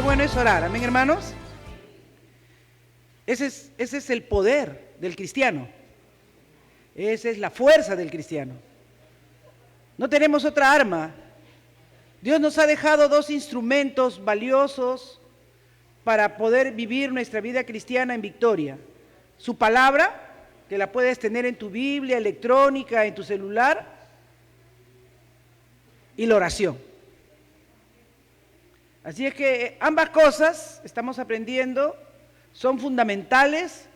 bueno es orar. Amén, hermanos. Ese es el poder del cristiano. Esa es la fuerza del cristiano. No tenemos otra arma. Dios nos ha dejado dos instrumentos valiosos para poder vivir nuestra vida cristiana en victoria. Su palabra, que la puedes tener en tu Biblia, electrónica, en tu celular, y la oración. Así es que ambas cosas, estamos aprendiendo, son fundamentales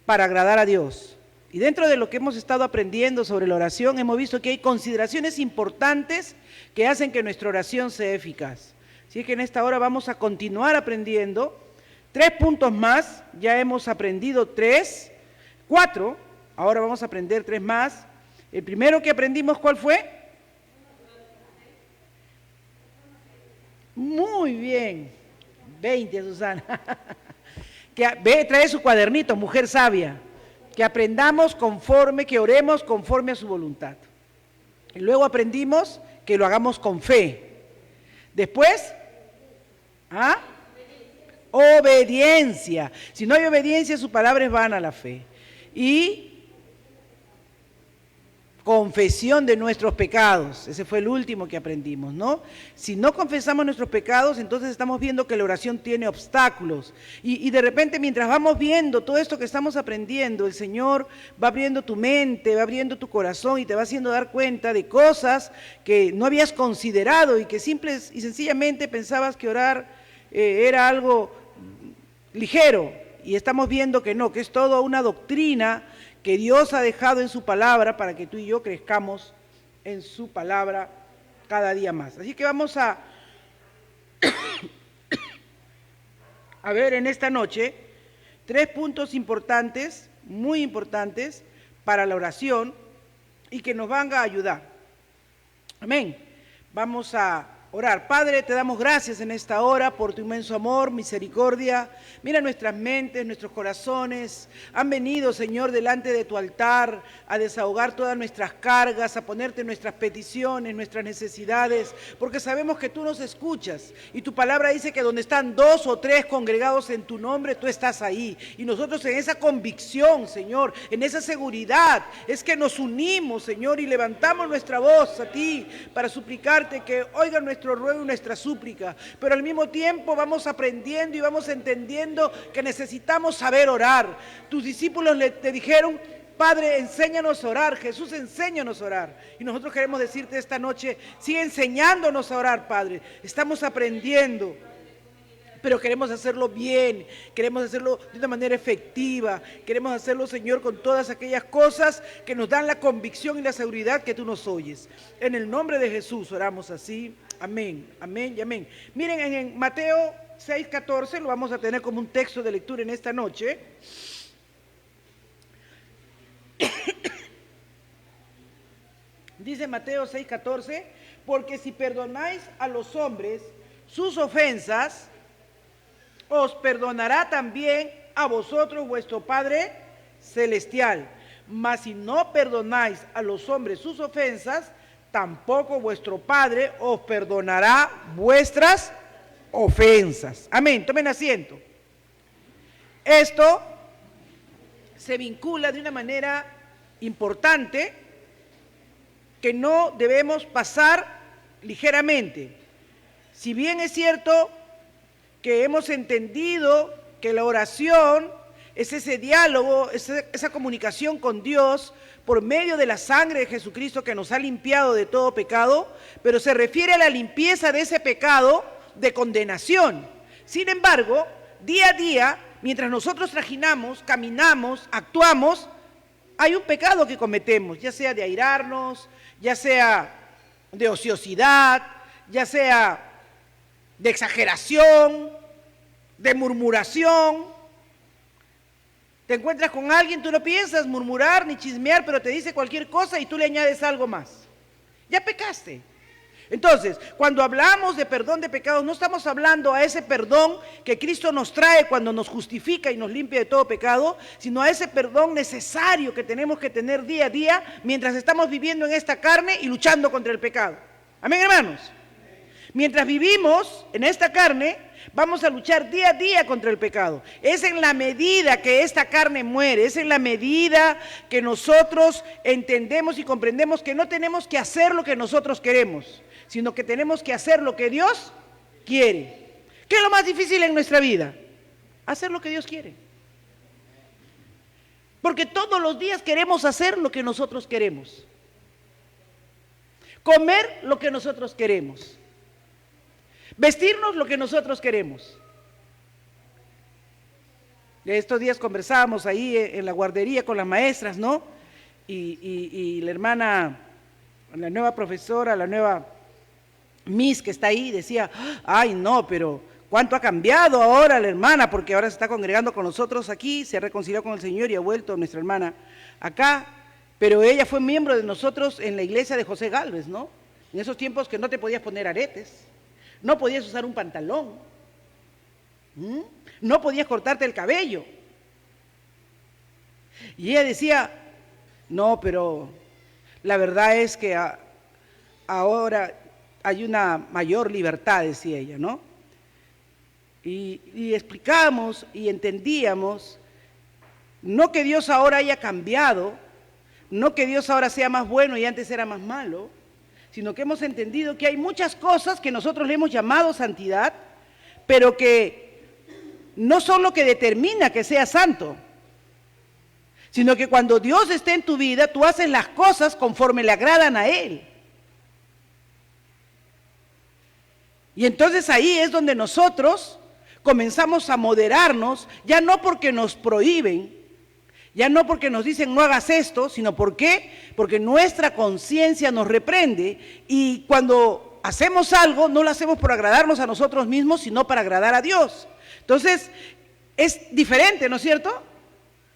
para agradar a Dios. Y dentro de lo que hemos estado aprendiendo sobre la oración, hemos visto que hay consideraciones importantes que hacen que nuestra oración sea eficaz. Así es que en esta hora vamos a continuar aprendiendo 3 puntos más. Ya hemos aprendido 4, ahora vamos a aprender 3 más. El primero que aprendimos, ¿cuál fue? Muy bien, 20, Susana. Trae su cuadernito, mujer sabia. Que aprendamos conforme, que oremos conforme a su voluntad. Y luego aprendimos que lo hagamos con fe. Después, obediencia. Si no hay obediencia, su palabra es vana la fe. Y confesión de nuestros pecados. Ese fue el último que aprendimos, ¿no? Si no confesamos nuestros pecados, entonces estamos viendo que la oración tiene obstáculos. Y de repente, mientras vamos viendo todo esto que estamos aprendiendo, el Señor va abriendo tu mente, va abriendo tu corazón y te va haciendo dar cuenta de cosas que no habías considerado y que simple y sencillamente pensabas que orar era algo ligero. Y estamos viendo que no, que es toda una doctrina que Dios ha dejado en su palabra para que tú y yo crezcamos en su palabra cada día más. Así que vamos a ver en esta noche 3 puntos importantes, muy importantes para la oración y que nos van a ayudar. Amén. Vamos a orar. Padre, te damos gracias en esta hora por tu inmenso amor, misericordia. Mira nuestras mentes, nuestros corazones. Han venido, Señor, delante de tu altar a desahogar todas nuestras cargas, a ponerte nuestras peticiones, nuestras necesidades, porque sabemos que tú nos escuchas. Y tu palabra dice que donde están 2 o 3 congregados en tu nombre, tú estás ahí. Y nosotros en esa convicción, Señor, en esa seguridad, es que nos unimos, Señor, y levantamos nuestra voz a ti para suplicarte que oigan nuestro ruego y nuestra súplica, pero al mismo tiempo vamos aprendiendo y vamos entendiendo que necesitamos saber orar. Tus discípulos te dijeron: Padre, enséñanos a orar. Jesús, enséñanos a orar. Y nosotros queremos decirte esta noche: sigue enseñándonos a orar, Padre. Estamos aprendiendo, pero queremos hacerlo bien, queremos hacerlo de una manera efectiva, queremos hacerlo, Señor, con todas aquellas cosas que nos dan la convicción y la seguridad que tú nos oyes. En el nombre de Jesús oramos así. Amén, amén y amén. Miren, en Mateo 6:14, lo vamos a tener como un texto de lectura en esta noche. Dice Mateo 6:14, porque si perdonáis a los hombres sus ofensas, os perdonará también a vosotros vuestro Padre Celestial. Mas si no perdonáis a los hombres sus ofensas, tampoco vuestro Padre os perdonará vuestras ofensas. Amén, tomen asiento. Esto se vincula de una manera importante que no debemos pasar ligeramente. Si bien es cierto que hemos entendido que la oración es ese diálogo, esa comunicación con Dios por medio de la sangre de Jesucristo que nos ha limpiado de todo pecado, pero se refiere a la limpieza de ese pecado de condenación. Sin embargo, día a día, mientras nosotros trajinamos, caminamos, actuamos, hay un pecado que cometemos, ya sea de airarnos, ya sea de ociosidad, ya sea de exageración, de murmuración. Te encuentras con alguien, tú no piensas murmurar ni chismear, pero te dice cualquier cosa y tú le añades algo más. Ya pecaste. Entonces, cuando hablamos de perdón de pecados, no estamos hablando a ese perdón que Cristo nos trae cuando nos justifica y nos limpia de todo pecado, sino a ese perdón necesario que tenemos que tener día a día mientras estamos viviendo en esta carne y luchando contra el pecado. Amén, hermanos. Mientras vivimos en esta carne, Vamos a luchar día a día contra el pecado. Es en la medida que esta carne muere, es en la medida que nosotros entendemos y comprendemos que no tenemos que hacer lo que nosotros queremos, sino que tenemos que hacer lo que Dios quiere. ¿Qué es lo más difícil en nuestra vida? Hacer lo que Dios quiere. Porque todos los días queremos hacer lo que nosotros queremos. Comer lo que nosotros queremos. Vestirnos lo que nosotros queremos. Estos días conversábamos ahí en la guardería con las maestras, ¿no? Y la hermana, la nueva profesora, la nueva Miss que está ahí, decía, ay no, pero ¿cuánto ha cambiado ahora la hermana? Porque ahora se está congregando con nosotros aquí, se ha reconciliado con el Señor y ha vuelto nuestra hermana acá, pero ella fue miembro de nosotros en la iglesia de José Gálvez, ¿no? En esos tiempos que no te podías poner aretes, no podías usar un pantalón, no podías cortarte el cabello. Y ella decía, no, pero la verdad es que ahora hay una mayor libertad, decía ella, ¿no? Y explicábamos y entendíamos, no que Dios ahora haya cambiado, no que Dios ahora sea más bueno y antes era más malo, sino que hemos entendido que hay muchas cosas que nosotros le hemos llamado santidad, pero que no son lo que determina que sea santo, sino que cuando Dios esté en tu vida, tú haces las cosas conforme le agradan a Él. Y entonces ahí es donde nosotros comenzamos a moderarnos, ya no porque nos prohíben, ya no porque nos dicen no hagas esto, sino porque nuestra conciencia nos reprende y cuando hacemos algo no lo hacemos por agradarnos a nosotros mismos, sino para agradar a Dios. Entonces es diferente, ¿no es cierto?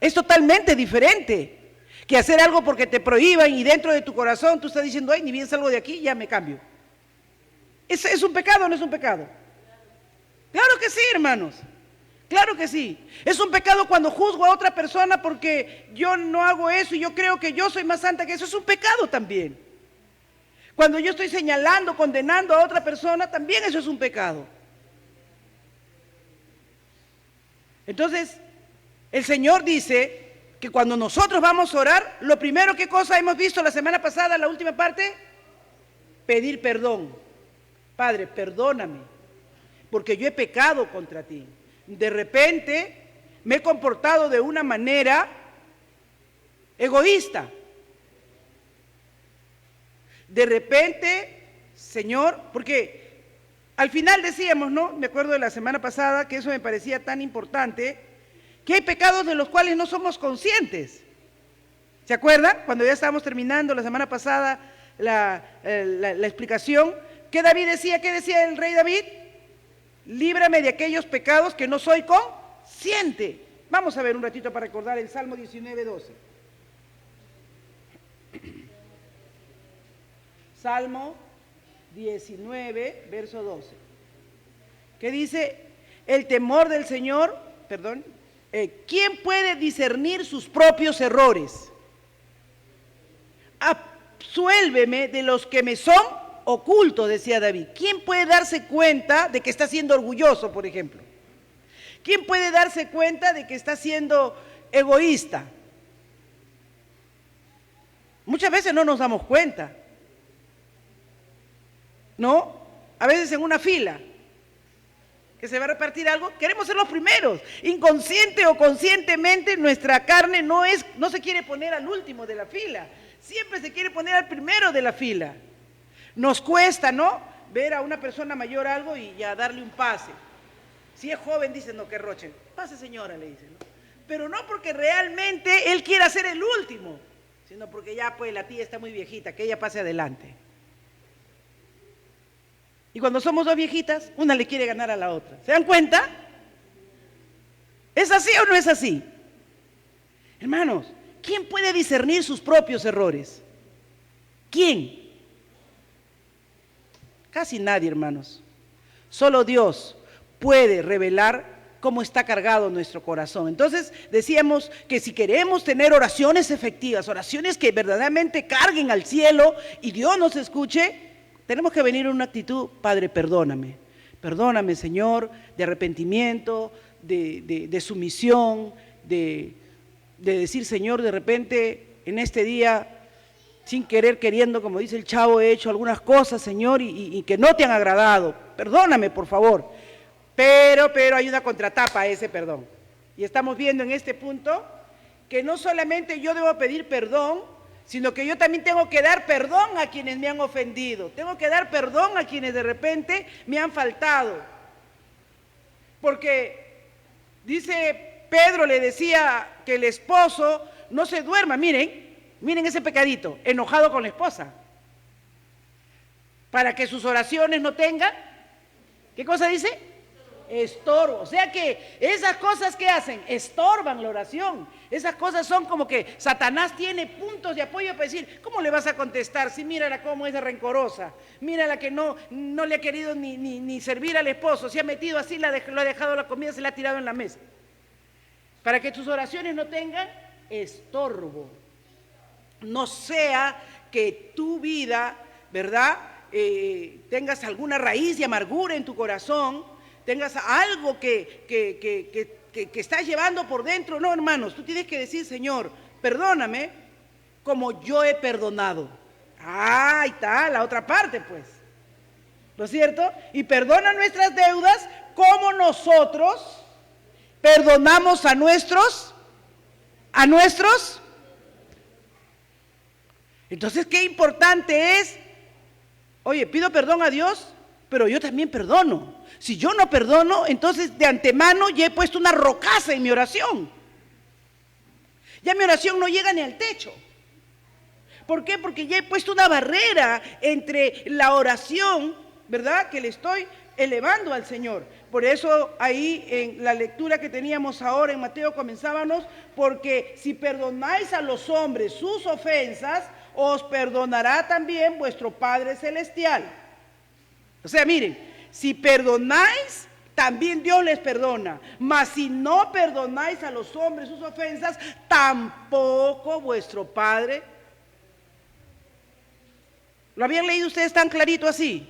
Es totalmente diferente que hacer algo porque te prohíban y dentro de tu corazón tú estás diciendo, ay, ni bien salgo de aquí, ya me cambio. ¿Es un pecado o no es un pecado? Claro que sí, hermanos. Claro que sí. Es un pecado cuando juzgo a otra persona porque yo no hago eso y yo creo que yo soy más santa que eso. Es un pecado también. Cuando yo estoy señalando, condenando a otra persona, también eso es un pecado. Entonces, el Señor dice que cuando nosotros vamos a orar, lo primero, ¿qué cosa hemos visto la semana pasada, la última parte? Pedir perdón. Padre, perdóname, porque yo he pecado contra ti. De repente me he comportado de una manera egoísta. De repente, Señor, porque al final decíamos, ¿no? Me acuerdo de la semana pasada que eso me parecía tan importante, que hay pecados de los cuales no somos conscientes. ¿Se acuerdan? Cuando ya estábamos terminando la semana pasada la explicación, ¿qué David decía? ¿Qué decía el rey David? Líbrame de aquellos pecados que no soy consciente. Vamos a ver un ratito para recordar el Salmo 19:12. Salmo 19, verso 12. ¿Qué dice? El temor del Señor, ¿quién puede discernir sus propios errores? Absuélveme de los que me son oculto, decía David. ¿Quién puede darse cuenta de que está siendo orgulloso, por ejemplo? ¿Quién puede darse cuenta de que está siendo egoísta? Muchas veces no nos damos cuenta, ¿no? A veces en una fila que se va a repartir algo, queremos ser los primeros. Inconsciente o conscientemente nuestra carne no se quiere poner al último de la fila, siempre se quiere poner al primero de la fila. Nos cuesta, ¿no? Ver a una persona mayor algo y ya darle un pase. Si es joven, dicen, no, que roche. Pase, señora, le dicen, ¿no? Pero no porque realmente él quiera ser el último, sino porque ya, pues, la tía está muy viejita, que ella pase adelante. Y cuando somos dos viejitas, una le quiere ganar a la otra. ¿Se dan cuenta? ¿Es así o no es así? Hermanos, ¿quién puede discernir sus propios errores? ¿Quién? Casi nadie, hermanos. Solo Dios puede revelar cómo está cargado nuestro corazón. Entonces decíamos que si queremos tener oraciones efectivas, oraciones que verdaderamente carguen al cielo y Dios nos escuche, tenemos que venir en una actitud, Padre, perdóname. Perdóname, Señor, de arrepentimiento, de sumisión, de decir, Señor, de repente en este día, sin querer, queriendo, como dice el chavo, he hecho algunas cosas, Señor, y que no te han agradado. Perdóname, por favor. Pero hay una contratapa a ese perdón. Y estamos viendo en este punto que no solamente yo debo pedir perdón, sino que yo también tengo que dar perdón a quienes me han ofendido. Tengo que dar perdón a quienes de repente me han faltado. Porque dice Pedro, le decía que el esposo no se duerma. Miren ese pecadito, enojado con la esposa. Para que sus oraciones no tengan, ¿qué cosa dice? Estorbo. O sea que esas cosas que hacen estorban la oración. Esas cosas son como que Satanás tiene puntos de apoyo para decir, ¿cómo le vas a contestar? Si mírala cómo es de rencorosa, mírala que no le ha querido ni servir al esposo, se ha metido así, lo ha dejado la comida, se la ha tirado en la mesa. Para que tus oraciones no tengan estorbo. No sea que tu vida, ¿verdad? Tengas alguna raíz de amargura en tu corazón, tengas algo que estás llevando por dentro. No, hermanos, tú tienes que decir, Señor, perdóname como yo he perdonado. Ah, ahí está, la otra parte, pues. ¿No es cierto? Y perdona nuestras deudas como nosotros perdonamos a nuestros. Entonces, qué importante es, oye, pido perdón a Dios, pero yo también perdono. Si yo no perdono, entonces de antemano ya he puesto una rocaza en mi oración. Ya mi oración no llega ni al techo. ¿Por qué? Porque ya he puesto una barrera entre la oración, ¿verdad?, que le estoy elevando al Señor. Por eso ahí en la lectura que teníamos ahora en Mateo comenzábamos, porque si perdonáis a los hombres sus ofensas, os perdonará también vuestro Padre Celestial. O sea, miren, si perdonáis, también Dios les perdona. Mas si no perdonáis a los hombres sus ofensas, tampoco vuestro Padre. ¿Lo habían leído ustedes tan clarito así?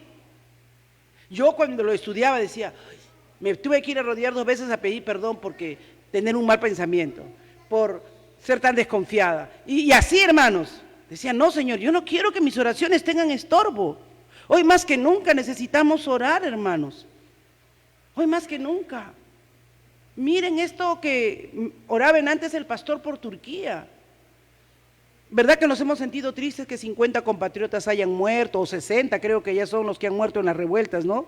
Yo cuando lo estudiaba decía, me tuve que ir a rodear 2 veces a pedir perdón porque tener un mal pensamiento, por ser tan desconfiada. Y así, hermanos, decía, no, Señor, yo no quiero que mis oraciones tengan estorbo. Hoy más que nunca necesitamos orar, hermanos. Hoy más que nunca. Miren esto que oraban antes el pastor por Turquía. ¿Verdad que nos hemos sentido tristes que 50 compatriotas hayan muerto, o 60, creo que ya son los que han muerto en las revueltas, ¿no?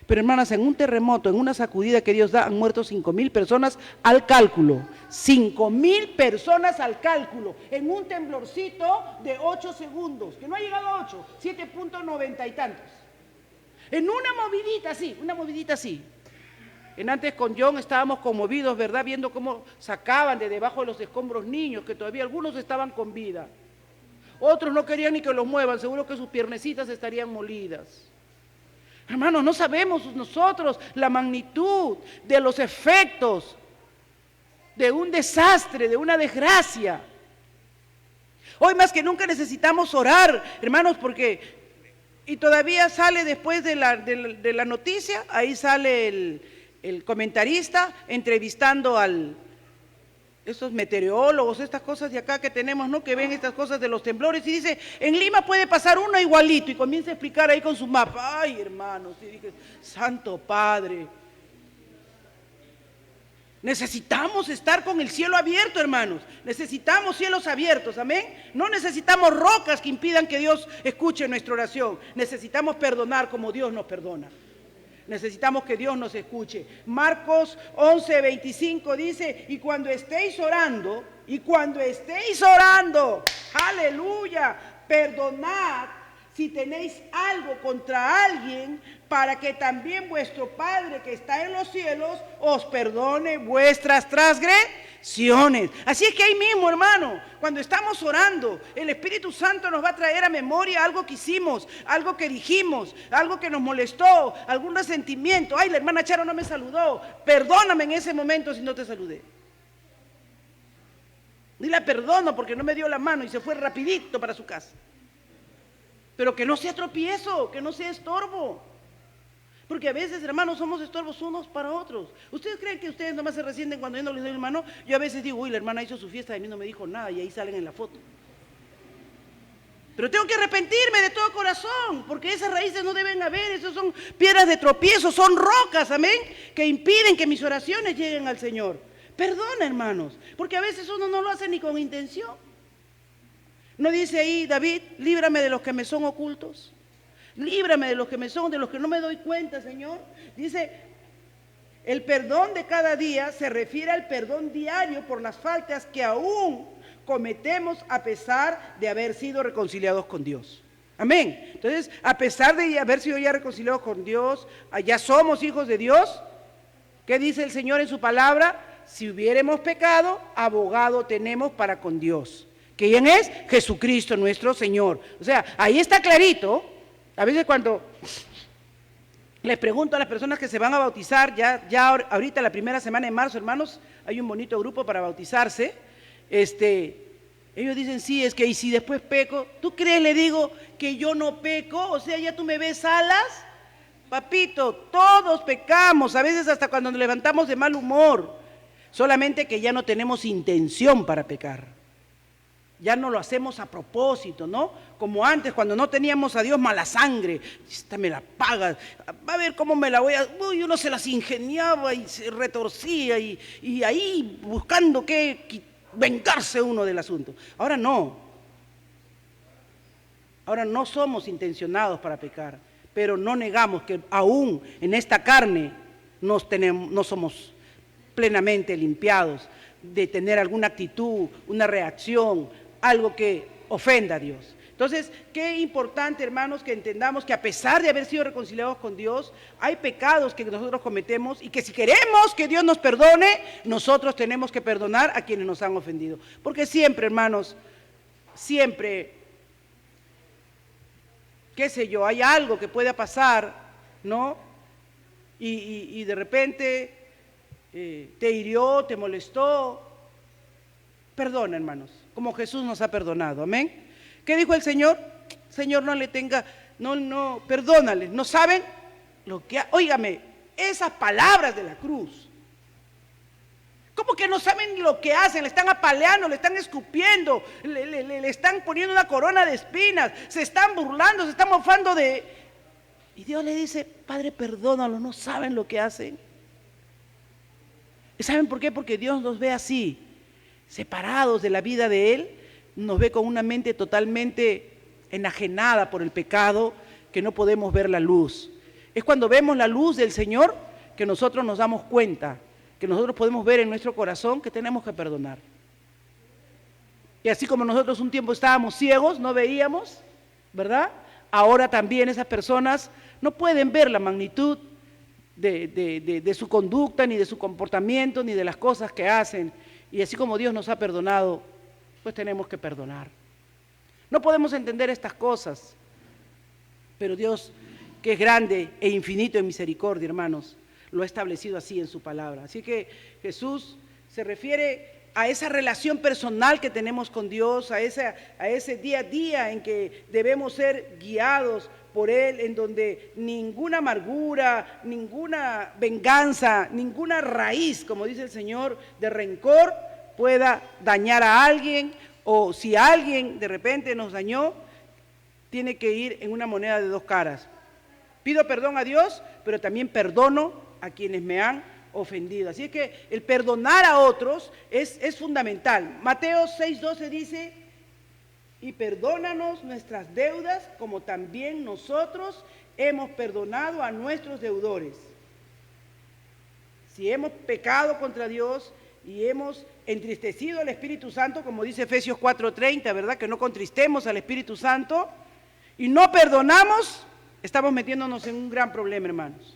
Pero hermanas, en un terremoto, en una sacudida que Dios da, han muerto 5,000 personas al cálculo. 5,000 personas al cálculo, en un temblorcito de 8 segundos, que no ha llegado a 8, 7.90 y tantos. En una movidita así. En antes con John estábamos conmovidos, ¿verdad? Viendo cómo sacaban de debajo de los escombros niños, que todavía algunos estaban con vida. Otros no querían ni que los muevan, seguro que sus piernecitas estarían molidas. Hermanos, no sabemos nosotros la magnitud de los efectos de un desastre, de una desgracia. Hoy más que nunca necesitamos orar, hermanos, porque, y todavía sale después de la noticia, ahí sale el comentarista entrevistando esos meteorólogos, estas cosas de acá que tenemos, ¿no?, que ven estas cosas de los temblores, y dice, en Lima puede pasar uno igualito, y comienza a explicar ahí con su mapa. Ay, hermanos, y dije, Santo Padre, necesitamos estar con el cielo abierto, hermanos, necesitamos cielos abiertos, amén. No necesitamos rocas que impidan que Dios escuche nuestra oración, necesitamos perdonar como Dios nos perdona. Necesitamos que Dios nos escuche. Marcos 11:25 dice, y cuando estéis orando, aleluya, perdonad si tenéis algo contra alguien, para que también vuestro Padre que está en los cielos os perdone vuestras transgresiones. Así es que ahí mismo, hermano, cuando estamos orando, el Espíritu Santo nos va a traer a memoria algo que hicimos, algo que dijimos, algo que nos molestó, algún resentimiento. Ay, la hermana Charo no me saludó, perdóname en ese momento si no te saludé. Ni la perdono porque no me dio la mano y se fue rapidito para su casa. Pero que no sea tropiezo, que no sea estorbo. Porque a veces, hermanos, somos estorbos unos para otros. ¿Ustedes creen que ustedes nomás se resienten cuando yo no les doy la mano? Yo a veces digo, uy, la hermana hizo su fiesta, de mí no me dijo nada, y ahí salen en la foto. Pero tengo que arrepentirme de todo corazón, porque esas raíces no deben haber, esas son piedras de tropiezo, son rocas, amén, que impiden que mis oraciones lleguen al Señor. Perdona, hermanos, porque a veces uno no lo hace ni con intención. ¿No dice ahí David, líbrame de los que me son ocultos? Líbrame de los que me son, de los que no me doy cuenta, Señor. Dice, el perdón de cada día se refiere al perdón diario por las faltas que aún cometemos a pesar de haber sido reconciliados con Dios. Amén. Entonces, a pesar de haber sido ya reconciliados con Dios, ya somos hijos de Dios. ¿Qué dice el Señor en su palabra? Si hubiéramos pecado, abogado tenemos para con Dios. ¿Quién es? Jesucristo nuestro Señor. O sea, ahí está clarito. A veces cuando les pregunto a las personas que se van a bautizar, ya ahorita la primera semana de marzo, hermanos, hay un bonito grupo para bautizarse. Ellos dicen, sí, es que y si después peco, ¿tú crees, le digo, que yo no peco? O sea, ya tú me ves alas. Papito, todos pecamos, a veces hasta cuando nos levantamos de mal humor, solamente que ya no tenemos intención para pecar. Ya no lo hacemos a propósito, ¿no? Como antes, cuando no teníamos a Dios, mala sangre. Esta me la paga, va a ver cómo me la voy a... Uy, uno se las ingeniaba y se retorcía y ahí buscando qué vengarse uno del asunto. Ahora no somos intencionados para pecar, pero no negamos que aún en esta carne no somos plenamente limpiados de tener alguna actitud, una reacción, algo que ofenda a Dios. Entonces, qué importante, hermanos, que entendamos que a pesar de haber sido reconciliados con Dios, hay pecados que nosotros cometemos y que si queremos que Dios nos perdone, nosotros tenemos que perdonar a quienes nos han ofendido. Porque siempre, hermanos, siempre, qué sé yo, hay algo que pueda pasar, ¿no? Y de repente te hirió, te molestó. Perdona, hermanos, como Jesús nos ha perdonado, amén. ¿Qué dijo el Señor? Señor, perdónale, no saben lo que... Óigame, esas palabras de la cruz, ¿cómo que no saben lo que hacen? Le están apaleando, le están escupiendo, le están poniendo una corona de espinas, se están burlando, se están mofando de... Y Dios le dice, Padre, perdónalo, no saben lo que hacen. ¿Y saben por qué? Porque Dios nos ve así, separados de la vida de Él, nos ve con una mente totalmente enajenada por el pecado, que no podemos ver la luz. Es cuando vemos la luz del Señor que nosotros nos damos cuenta, que nosotros podemos ver en nuestro corazón que tenemos que perdonar. Y así como nosotros un tiempo estábamos ciegos, no veíamos, ¿verdad? Ahora también esas personas no pueden ver la magnitud de su conducta, ni de su comportamiento, ni de las cosas que hacen. Y así como Dios nos ha perdonado, pues tenemos que perdonar. No podemos entender estas cosas, pero Dios, que es grande e infinito en misericordia, hermanos, lo ha establecido así en su palabra. Así que Jesús se refiere a esa relación personal que tenemos con Dios, a ese día a día en que debemos ser guiados por Él, en donde ninguna amargura, ninguna venganza, ninguna raíz, como dice el Señor, de rencor pueda dañar a alguien, o si alguien de repente nos dañó, tiene que ir en una moneda de dos caras. Pido perdón a Dios, pero también perdono a quienes me han ofendido. Así es que el perdonar a otros es fundamental. Mateo 6:12 dice, y perdónanos nuestras deudas como también nosotros hemos perdonado a nuestros deudores. Si hemos pecado contra Dios y hemos entristecido al Espíritu Santo, como dice Efesios 4:30, ¿verdad? Que no contristemos al Espíritu Santo y no perdonamos, estamos metiéndonos en un gran problema, hermanos.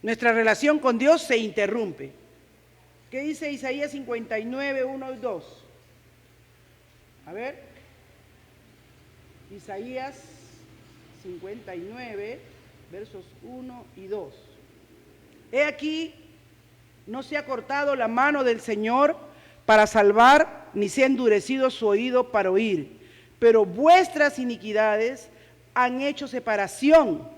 Nuestra relación con Dios se interrumpe. ¿Qué dice Isaías 59, 1 y 2? A ver. Isaías 59, versos 1 y 2. He aquí, no se ha cortado la mano del Señor para salvar, ni se ha endurecido su oído para oír, pero vuestras iniquidades han hecho separación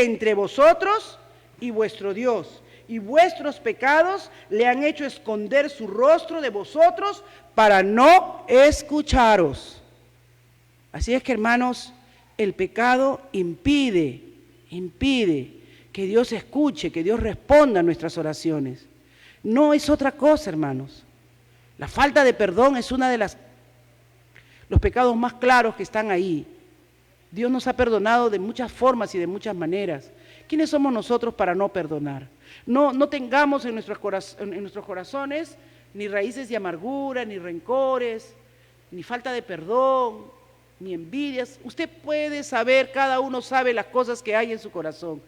entre vosotros y vuestro Dios, y vuestros pecados le han hecho esconder su rostro de vosotros para no escucharos. Así es que, hermanos, el pecado impide que Dios escuche, que Dios responda a nuestras oraciones. No es otra cosa, hermanos. La falta de perdón es uno de los pecados más claros que están ahí. Dios nos ha perdonado de muchas formas y de muchas maneras. ¿Quiénes somos nosotros para no perdonar? No tengamos en nuestros corazones ni raíces de amargura, ni rencores, ni falta de perdón, ni envidias. Usted puede saber, cada uno sabe las cosas que hay en su corazón.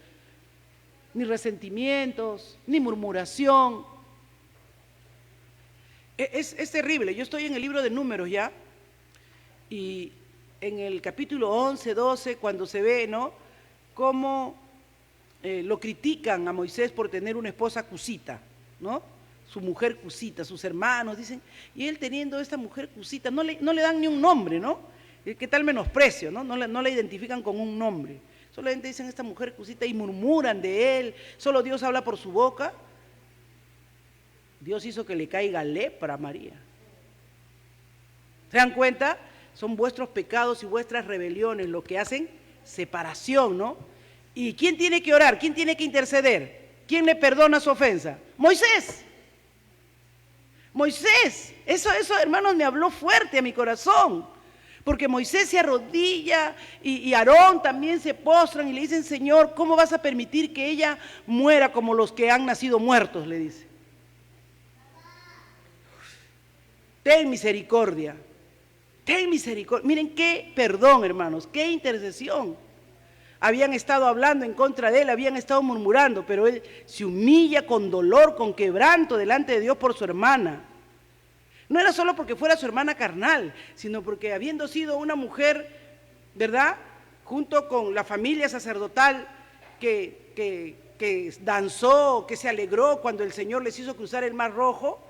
Ni resentimientos, ni murmuración. Es terrible. Yo estoy en el libro de Números ya, y en el capítulo 11, 12, cuando se ve, ¿no?, cómo lo critican a Moisés por tener una esposa cusita, ¿no?, su mujer cusita, sus hermanos dicen, y él teniendo esta mujer cusita, no le dan ni un nombre, ¿no? ¿Qué tal menosprecio, no? No la identifican con un nombre, solamente dicen esta mujer cusita y murmuran de él, solo Dios habla por su boca. Dios hizo que le caiga lepra a María. ¿Se dan cuenta? Son vuestros pecados y vuestras rebeliones lo que hacen separación, ¿no? ¿Y quién tiene que orar? ¿Quién tiene que interceder? ¿Quién le perdona su ofensa? Moisés. Moisés. Eso, hermanos, me habló fuerte a mi corazón. Porque Moisés se arrodilla y Aarón también se postran y le dicen, Señor, ¿cómo vas a permitir que ella muera como los que han nacido muertos? Le dice. Ten misericordia. Ten misericordia. Miren qué perdón, hermanos, qué intercesión. Habían estado hablando en contra de él, habían estado murmurando, pero él se humilla con dolor, con quebranto delante de Dios por su hermana. No era solo porque fuera su hermana carnal, sino porque habiendo sido una mujer, ¿verdad?, junto con la familia sacerdotal que danzó, que se alegró cuando el Señor les hizo cruzar el Mar Rojo,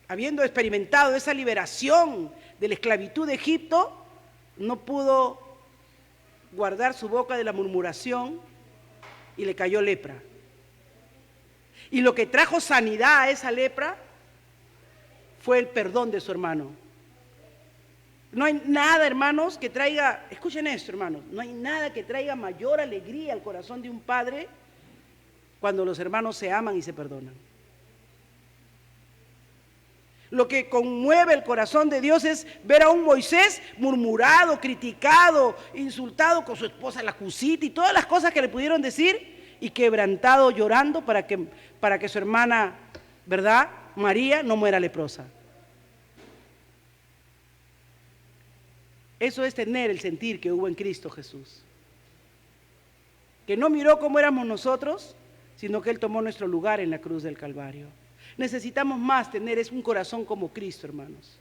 habiendo experimentado esa liberación de la esclavitud de Egipto, no pudo guardar su boca de la murmuración y le cayó lepra. Y lo que trajo sanidad a esa lepra fue el perdón de su hermano. No hay nada, hermanos, que traiga, escuchen esto, hermanos, no hay nada que traiga mayor alegría al corazón de un padre cuando los hermanos se aman y se perdonan. Lo que conmueve el corazón de Dios es ver a un Moisés murmurado, criticado, insultado con su esposa la cusita y todas las cosas que le pudieron decir, y quebrantado, llorando para que su hermana, ¿verdad?, María, no muera leprosa. Eso es tener el sentir que hubo en Cristo Jesús, que no miró cómo éramos nosotros, sino que Él tomó nuestro lugar en la cruz del Calvario. Necesitamos más tener un corazón como Cristo, hermanos.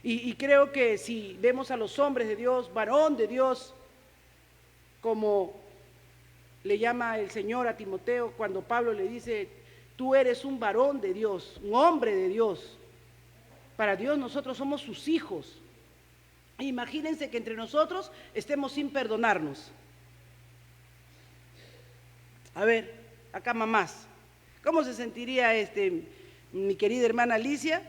Y creo que si vemos a los hombres de Dios, varón de Dios, como le llama el Señor a Timoteo cuando Pablo le dice, tú eres un varón de Dios, un hombre de Dios. Para Dios nosotros somos sus hijos. Imagínense que entre nosotros estemos sin perdonarnos. A ver, acá mamás, ¿cómo se sentiría mi querida hermana Alicia,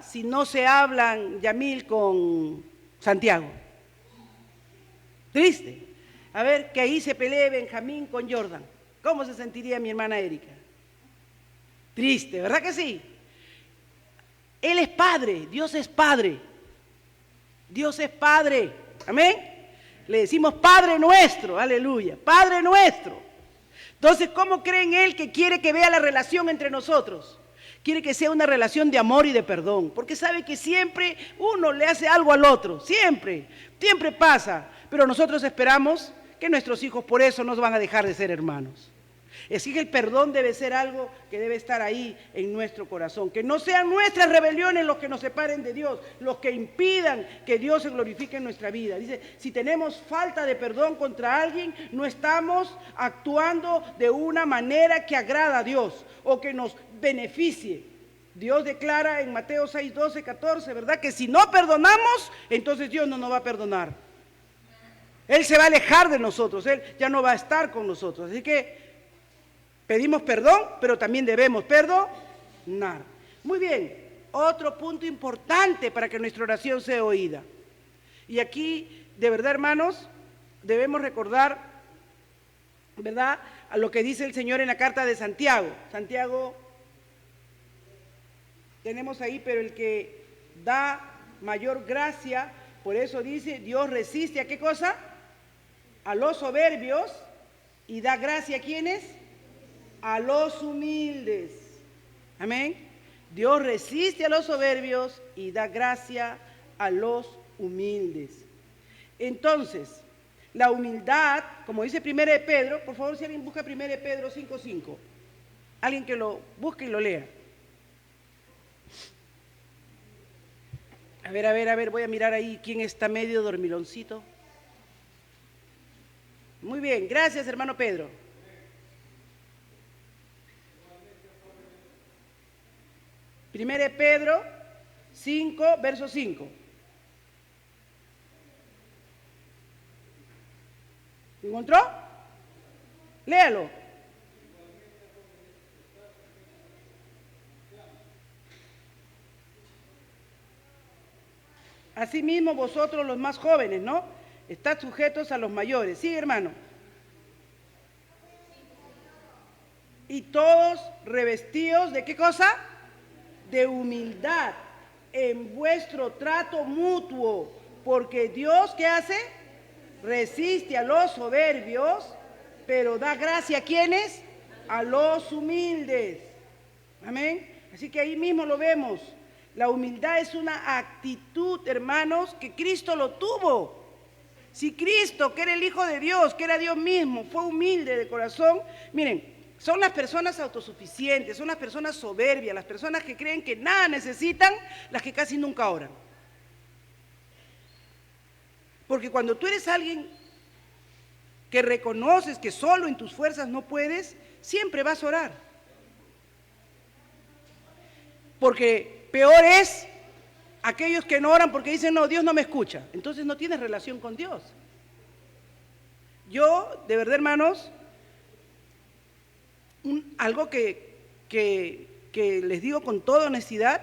si no se hablan Yamil con Santiago? Triste. A ver, que ahí se pelee Benjamín con Jordan. ¿Cómo se sentiría mi hermana Erika? Triste, ¿verdad que sí? Él es Padre, Dios es Padre. Dios es Padre, amén. Le decimos Padre nuestro, aleluya, Padre nuestro. Entonces, ¿cómo cree en Él que quiere que vea la relación entre nosotros? Quiere que sea una relación de amor y de perdón, porque sabe que siempre uno le hace algo al otro, siempre pasa, pero nosotros esperamos que nuestros hijos por eso no van a dejar de ser hermanos. Así que el perdón debe ser algo que debe estar ahí en nuestro corazón, que no sean nuestras rebeliones los que nos separen de Dios, los que impidan que Dios se glorifique en nuestra vida. Dice, si tenemos falta de perdón contra alguien, no estamos actuando de una manera que agrada a Dios o que nos beneficie. Dios declara en Mateo 6, 12, 14, ¿verdad? Que si no perdonamos, entonces Dios no nos va a perdonar. Él se va a alejar de nosotros, Él ya no va a estar con nosotros. Así que pedimos perdón, pero también debemos perdonar. Muy bien, otro punto importante para que nuestra oración sea oída. Y aquí, de verdad, hermanos, debemos recordar, ¿verdad?, a lo que dice el Señor en la carta de Santiago. Santiago, tenemos ahí, pero el que da mayor gracia, por eso dice, Dios resiste ¿a qué cosa? A los soberbios y da gracia ¿a quiénes? A los humildes. Amén. Dios resiste a los soberbios y da gracia a los humildes. Entonces, la humildad, como dice 1 de Pedro, por favor, si alguien busca 1 de Pedro 5:5, alguien que lo busque y lo lea. A ver, voy a mirar ahí quién está medio dormiloncito. Muy bien, gracias, hermano Pedro. Primero de Pedro 5, verso 5. ¿Encontró? Léalo. Asimismo vosotros los más jóvenes, ¿no? Estad sujetos a los mayores. Sí, hermano. Y todos revestidos ¿de qué cosa? De humildad en vuestro trato mutuo, porque Dios, ¿qué hace? Resiste a los soberbios, pero da gracia ¿a quiénes? A los humildes. Amén. Así que ahí mismo lo vemos. La humildad es una actitud, hermanos, que Cristo lo tuvo. Si Cristo, que era el Hijo de Dios, que era Dios mismo, fue humilde de corazón, miren, son las personas autosuficientes, son las personas soberbias, las personas que creen que nada necesitan, las que casi nunca oran. Porque cuando tú eres alguien que reconoces que solo en tus fuerzas no puedes, siempre vas a orar. Porque peor es aquellos que no oran porque dicen, no, Dios no me escucha. Entonces no tienes relación con Dios. Yo, de verdad, hermanos, algo que les digo con toda honestidad,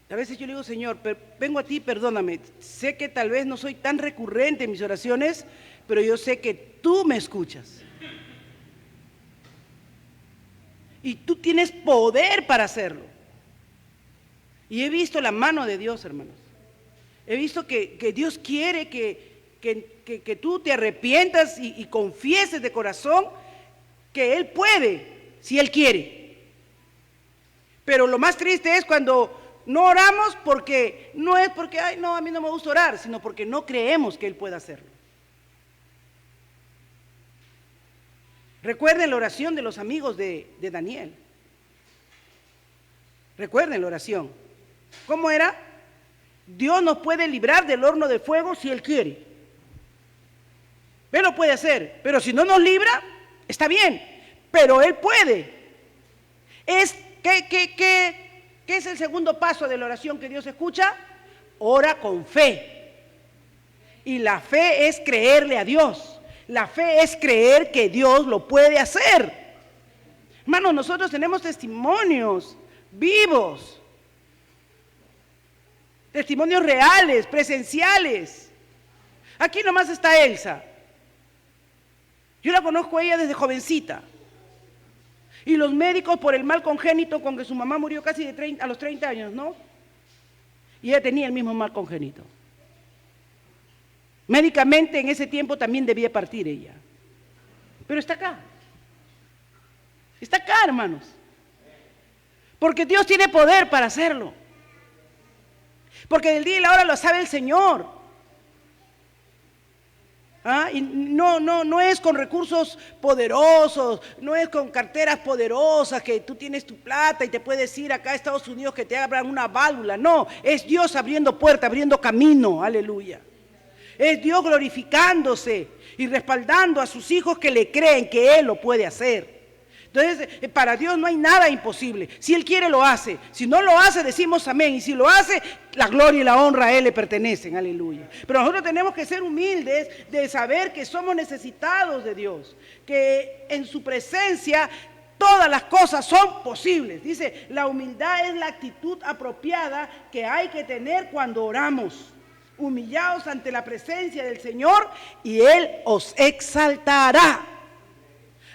a veces yo le digo, Señor, vengo a ti, perdóname. Sé que tal vez no soy tan recurrente en mis oraciones, pero yo sé que tú me escuchas. Y tú tienes poder para hacerlo. Y he visto la mano de Dios, hermanos. He visto que Dios quiere que tú te arrepientas y confieses de corazón que Él puede, si Él quiere. Pero lo más triste es cuando no oramos porque, no es porque, ay, no, a mí no me gusta orar, sino porque no creemos que Él pueda hacerlo. Recuerden la oración de los amigos de Daniel. Recuerden la oración. ¿Cómo era? Dios nos puede librar del horno de fuego si Él quiere. Él lo puede hacer, pero si no nos libra, está bien, pero Él puede. ¿Qué es el segundo paso de la oración que Dios escucha? Ora con fe. Y la fe es creerle a Dios. La fe es creer que Dios lo puede hacer. Hermanos, nosotros tenemos testimonios vivos, testimonios reales, presenciales. Aquí nomás está Elsa. Yo la conozco a ella desde jovencita. Y los médicos por el mal congénito con que su mamá murió casi a los 30 años, ¿no? Y ella tenía el mismo mal congénito. Médicamente en ese tiempo también debía partir ella. Pero está acá. Está acá, hermanos. Porque Dios tiene poder para hacerlo. Porque del día y la hora lo sabe el Señor. Y no es con recursos poderosos, no es con carteras poderosas que tú tienes tu plata y te puedes ir acá a Estados Unidos que te abran una válvula. No, es Dios abriendo puerta, abriendo camino, aleluya. Es Dios glorificándose y respaldando a sus hijos que le creen que Él lo puede hacer. Entonces, para Dios no hay nada imposible. Si Él quiere, lo hace. Si no lo hace, decimos amén. Y si lo hace, la gloria y la honra a Él le pertenecen. Aleluya. Pero nosotros tenemos que ser humildes de saber que somos necesitados de Dios. Que en su presencia todas las cosas son posibles. Dice, la humildad es la actitud apropiada que hay que tener cuando oramos. Humillaos ante la presencia del Señor y Él os exaltará.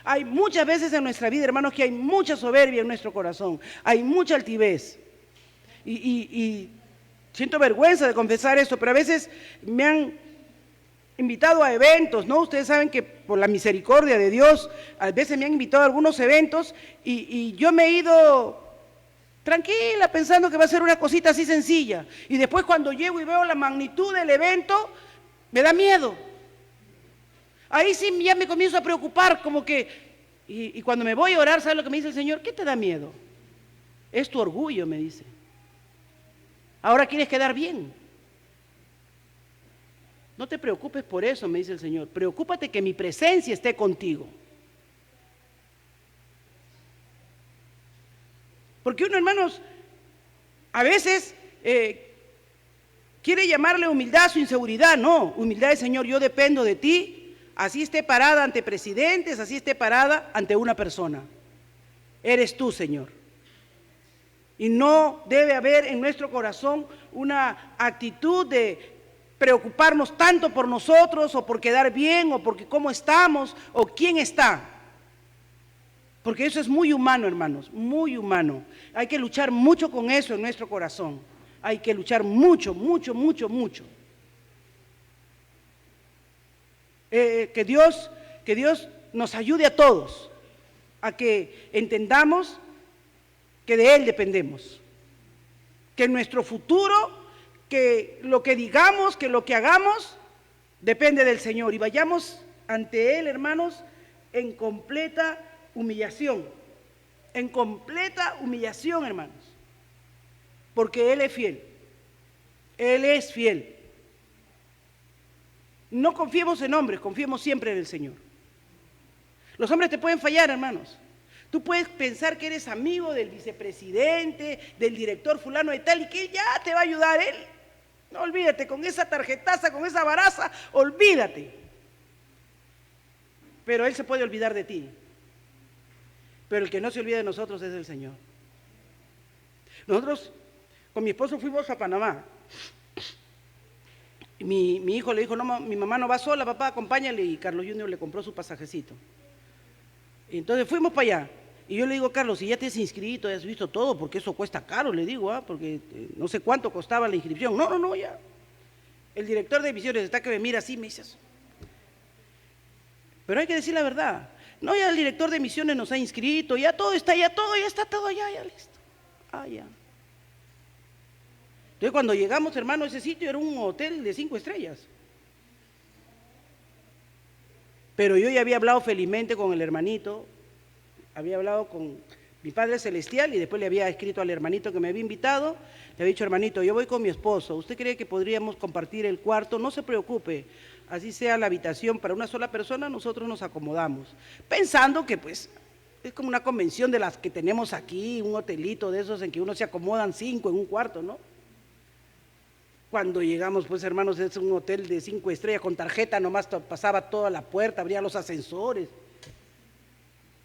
Hay muchas veces en nuestra vida, hermanos, que hay mucha soberbia en nuestro corazón, hay mucha altivez. Y siento vergüenza de confesar esto, pero a veces me han invitado a eventos, ¿no? Ustedes saben que por la misericordia de Dios, a veces me han invitado a algunos eventos y yo me he ido tranquila pensando que va a ser una cosita así sencilla. Y después cuando llego y veo la magnitud del evento, me da miedo. Ahí sí ya me comienzo a preocupar, como que, y cuando me voy a orar, ¿sabes lo que me dice el Señor? ¿Qué te da miedo? Es tu orgullo, me dice. Ahora quieres quedar bien. No te preocupes por eso, me dice el Señor. Preocúpate que mi presencia esté contigo. Porque uno, hermanos, a veces quiere llamarle humildad a su inseguridad. No, humildad es, Señor, yo dependo de ti. Así esté parada ante presidentes, así esté parada ante una persona. Eres tú, Señor. Y no debe haber en nuestro corazón una actitud de preocuparnos tanto por nosotros o por quedar bien o porque cómo estamos o quién está. Porque eso es muy humano, hermanos, muy humano. Hay que luchar mucho con eso en nuestro corazón. Hay que luchar mucho, mucho, mucho, mucho. Que Dios nos ayude a todos a que entendamos que de Él dependemos, que nuestro futuro, que lo que digamos, que lo que hagamos, depende del Señor y vayamos ante Él, hermanos, en completa humillación, hermanos, porque Él es fiel, Él es fiel. No confiemos en hombres, confiemos siempre en el Señor. Los hombres te pueden fallar, hermanos. Tú puedes pensar que eres amigo del vicepresidente, del director fulano de tal, y que él ya te va a ayudar. Él, no olvídate, con esa tarjetaza, con esa baraza, olvídate. Pero Él se puede olvidar de ti. Pero el que no se olvida de nosotros es el Señor. Nosotros, con mi esposo, fuimos a Panamá. Mi hijo le dijo, no, mi mamá no va sola, papá, acompáñale, y Carlos Junior le compró su pasajecito. Y entonces fuimos para allá, y yo le digo, Carlos, si ya te has inscrito, ya has visto todo, porque eso cuesta caro, le digo, porque no sé cuánto costaba la inscripción. No, ya. El director de misiones está que me mira así, me dice eso. Pero hay que decir la verdad. No, ya el director de misiones nos ha inscrito, ya todo está, ya está todo, ya listo. Ya. Entonces cuando llegamos, hermano, ese sitio era un hotel de 5 estrellas. Pero yo ya había hablado felizmente con el hermanito, había hablado con mi Padre Celestial y después le había escrito al hermanito que me había invitado, le había dicho, hermanito, yo voy con mi esposo, ¿usted cree que podríamos compartir el cuarto? No se preocupe, así sea la habitación para una sola persona, nosotros nos acomodamos. Pensando que pues es como una convención de las que tenemos aquí, un hotelito de esos en que uno se acomodan 5 en un cuarto, ¿no? Cuando llegamos, pues hermanos, es un hotel de 5 estrellas con tarjeta, nomás pasaba toda la puerta, abría los ascensores.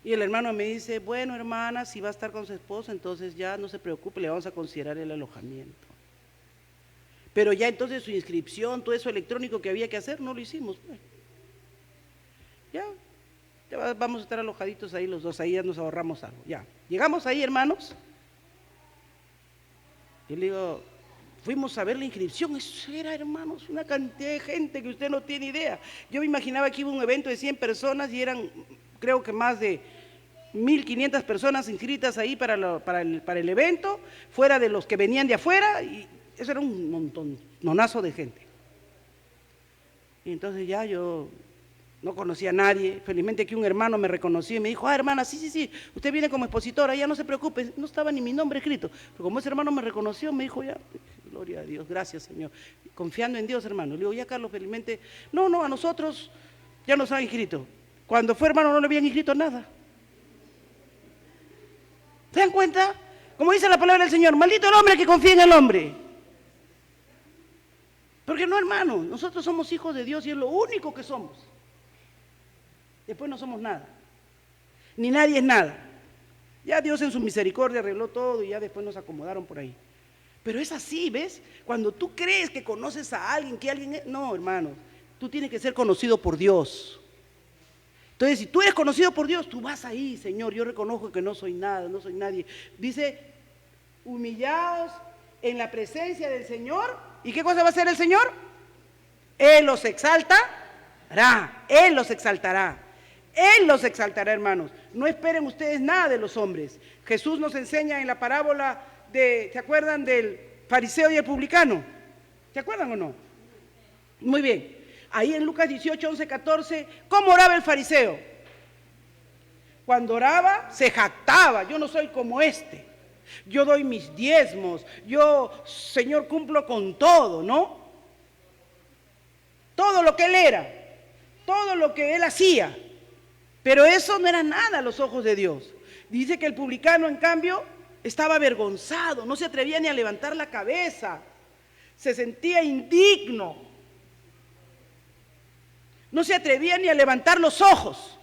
Y el hermano me dice, bueno, hermana, si va a estar con su esposa, entonces ya no se preocupe, le vamos a considerar el alojamiento. Pero ya entonces su inscripción, todo eso electrónico que había que hacer, no lo hicimos. Pues. Ya vamos a estar alojaditos ahí los dos, ahí ya nos ahorramos algo. Ya, llegamos ahí, hermanos. Y le digo, fuimos a ver la inscripción, eso era, hermanos, una cantidad de gente que usted no tiene idea. Yo me imaginaba que iba un evento de 100 personas y eran, creo que más de 1.500 personas inscritas ahí para el evento, fuera de los que venían de afuera, y eso era un montonazo de gente. Y entonces ya yo no conocía a nadie, felizmente que un hermano me reconoció y me dijo, hermana, sí, usted viene como expositora, ya no se preocupe, no estaba ni mi nombre escrito, pero como ese hermano me reconoció, me dijo, ya, gloria a Dios, gracias Señor, confiando en Dios, hermano. Le digo, ya Carlos, felizmente, no, a nosotros ya nos han inscrito. Cuando fue, hermano, no le habían inscrito nada. ¿Se dan cuenta? Como dice la palabra del Señor, maldito el hombre que confía en el hombre. Porque no, hermano, nosotros somos hijos de Dios y es lo único que somos. Después no somos nada, ni nadie es nada. Ya Dios en su misericordia arregló todo y ya después nos acomodaron por ahí. Pero es así, ¿ves? Cuando tú crees que conoces a alguien, que alguien es... No, hermano, tú tienes que ser conocido por Dios. Entonces, si tú eres conocido por Dios, tú vas ahí, Señor, yo reconozco que no soy nada, no soy nadie. Dice, humillados en la presencia del Señor. ¿Y qué cosa va a hacer el Señor? Él los exaltará, Él los exaltará. Él los exaltará, hermanos. No esperen ustedes nada de los hombres. Jesús nos enseña en la parábola de, ¿se acuerdan del fariseo y el publicano? ¿Se acuerdan o no? Muy bien. Ahí en Lucas 18, 11, 14, ¿cómo oraba el fariseo? Cuando oraba, se jactaba. Yo no soy como este. Yo doy mis diezmos. Yo, Señor, cumplo con todo, ¿no? Todo lo que él era. Todo lo que él hacía. Pero eso no era nada a los ojos de Dios. Dice que el publicano, en cambio, estaba avergonzado, no se atrevía ni a levantar la cabeza, se sentía indigno, no se atrevía ni a levantar los ojos.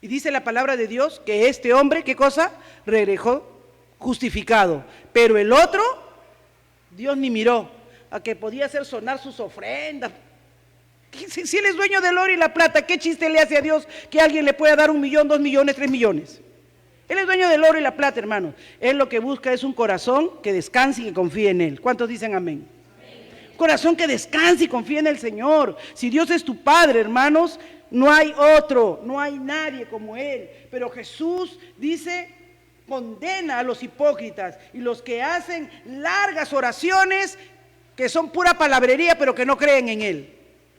Y dice la palabra de Dios que este hombre, ¿qué cosa? Regresó justificado. Pero el otro, Dios ni miró, a que podía hacer sonar sus ofrendas. Si él es dueño del oro y la plata, ¿qué chiste le hace a Dios que alguien le pueda dar 1 millón, 2 millones, 3 millones? Él es dueño del oro y la plata, hermano. Él lo que busca es un corazón que descanse y que confíe en Él. ¿Cuántos dicen amén? Amén. Un corazón que descanse y confíe en el Señor. Si Dios es tu Padre, hermanos, no hay otro, no hay nadie como Él. Pero Jesús dice, condena a los hipócritas y los que hacen largas oraciones que son pura palabrería, pero que no creen en Él.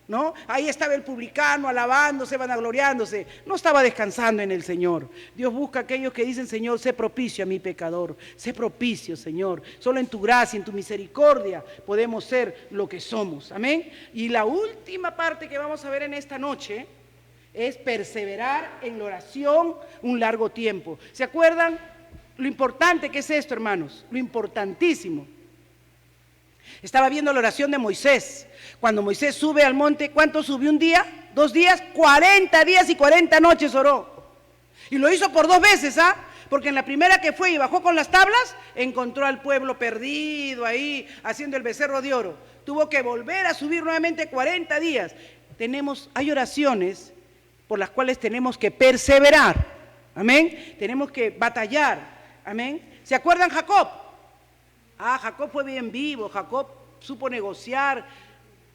¿No? Ahí estaba el publicano alabándose, vanagloriándose, no estaba descansando en el Señor. Dios busca a aquellos que dicen, Señor, sé propicio a mi pecador, sé propicio, Señor, solo en tu gracia, en tu misericordia podemos ser lo que somos, amén. Y la última parte que vamos a ver en esta noche es perseverar en la oración un largo tiempo. ¿Se acuerdan lo importante que es esto, hermanos? Lo importantísimo. Estaba viendo la oración de Moisés. Cuando Moisés sube al monte, ¿cuánto subió? ¿Un día? ¿2 días? 40 días y 40 noches oró. Y lo hizo por 2 veces, ¿ah? Porque en la primera que fue y bajó con las tablas, encontró al pueblo perdido ahí, haciendo el becerro de oro. Tuvo que volver a subir nuevamente 40 días. Hay oraciones por las cuales tenemos que perseverar. Amén. Tenemos que batallar. Amén. ¿Se acuerdan Jacob? Jacob fue bien vivo, Jacob supo negociar.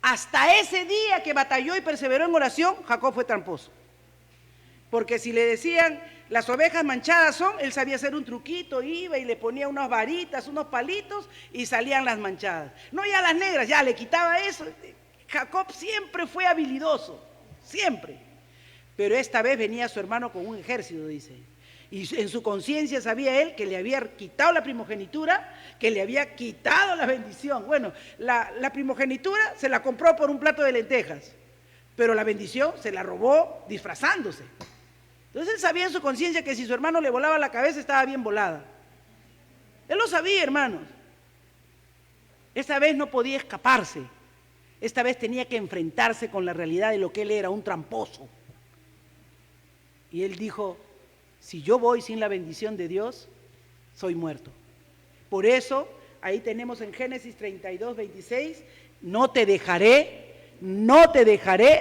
Hasta ese día que batalló y perseveró en oración, Jacob fue tramposo. Porque si le decían, las ovejas manchadas son, él sabía hacer un truquito, iba y le ponía unas varitas, unos palitos y salían las manchadas. No ya las negras, ya le quitaba eso. Jacob siempre fue habilidoso, siempre. Pero esta vez venía su hermano con un ejército, dice. Y en su conciencia sabía él que le había quitado la primogenitura, que le había quitado la bendición. Bueno, la primogenitura se la compró por un plato de lentejas, pero la bendición se la robó disfrazándose. Entonces él sabía en su conciencia que si su hermano le volaba la cabeza estaba bien volada. Él lo sabía, hermanos. Esta vez no podía escaparse. Esta vez tenía que enfrentarse con la realidad de lo que él era, un tramposo. Y él dijo, si yo voy sin la bendición de Dios, soy muerto. Por eso, ahí tenemos en Génesis 32, 26, no te dejaré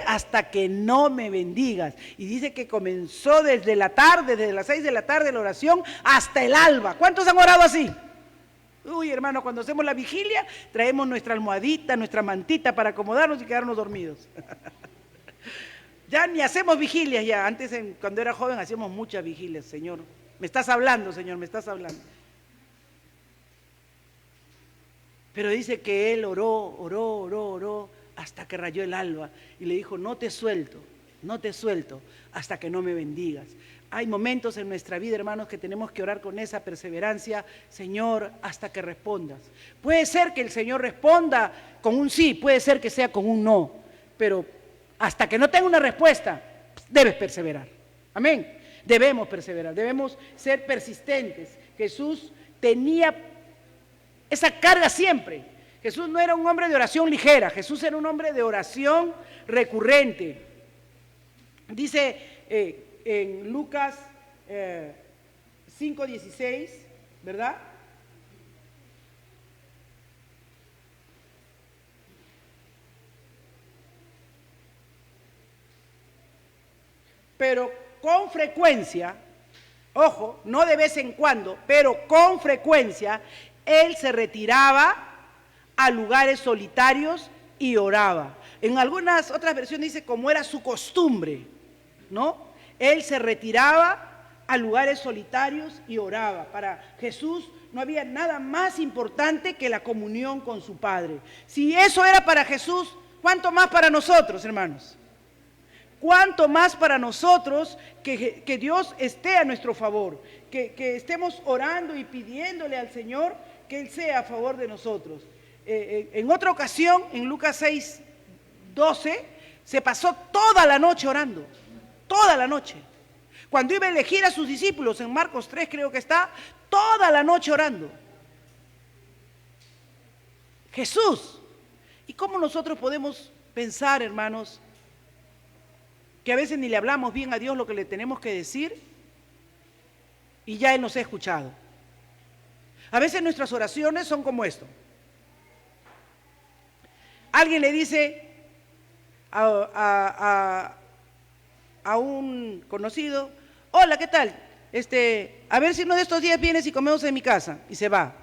hasta que no me bendigas. Y dice que comenzó desde la tarde, desde las 6 de la tarde la oración hasta el alba. ¿Cuántos han orado así? Uy, hermano, cuando hacemos la vigilia, traemos nuestra almohadita, nuestra mantita para acomodarnos y quedarnos dormidos. Ya ni hacemos vigilias ya. Antes, cuando era joven, hacíamos muchas vigilias, Señor. Me estás hablando, Señor, me estás hablando. Pero dice que él oró, hasta que rayó el alba. Y le dijo, no te suelto hasta que no me bendigas. Hay momentos en nuestra vida, hermanos, que tenemos que orar con esa perseverancia, Señor, hasta que respondas. Puede ser que el Señor responda con un sí, puede ser que sea con un no, pero hasta que no tenga una respuesta, debes perseverar. Amén. Debemos perseverar, debemos ser persistentes. Jesús tenía esa carga siempre. Jesús no era un hombre de oración ligera, Jesús era un hombre de oración recurrente. Dice en Lucas 5:16, ¿verdad? Pero con frecuencia, ojo, no de vez en cuando, pero con frecuencia, él se retiraba a lugares solitarios y oraba. En algunas otras versiones dice como era su costumbre, ¿no? Él se retiraba a lugares solitarios y oraba. Para Jesús no había nada más importante que la comunión con su Padre. Si eso era para Jesús, ¿cuánto más para nosotros, hermanos? ¿Cuánto más para nosotros que Dios esté a nuestro favor? Que estemos orando y pidiéndole al Señor que Él sea a favor de nosotros. En otra ocasión, en Lucas 6:12, se pasó toda la noche orando. Toda la noche. Cuando iba a elegir a sus discípulos, en Marcos 3 creo que está, toda la noche orando. Jesús. ¿Y cómo nosotros podemos pensar, hermanos, que a veces ni le hablamos bien a Dios lo que le tenemos que decir y ya Él nos ha escuchado? A veces nuestras oraciones son como esto. Alguien le dice a un conocido: hola, ¿qué tal? A ver si uno de estos días vienes y comemos en mi casa, y se va.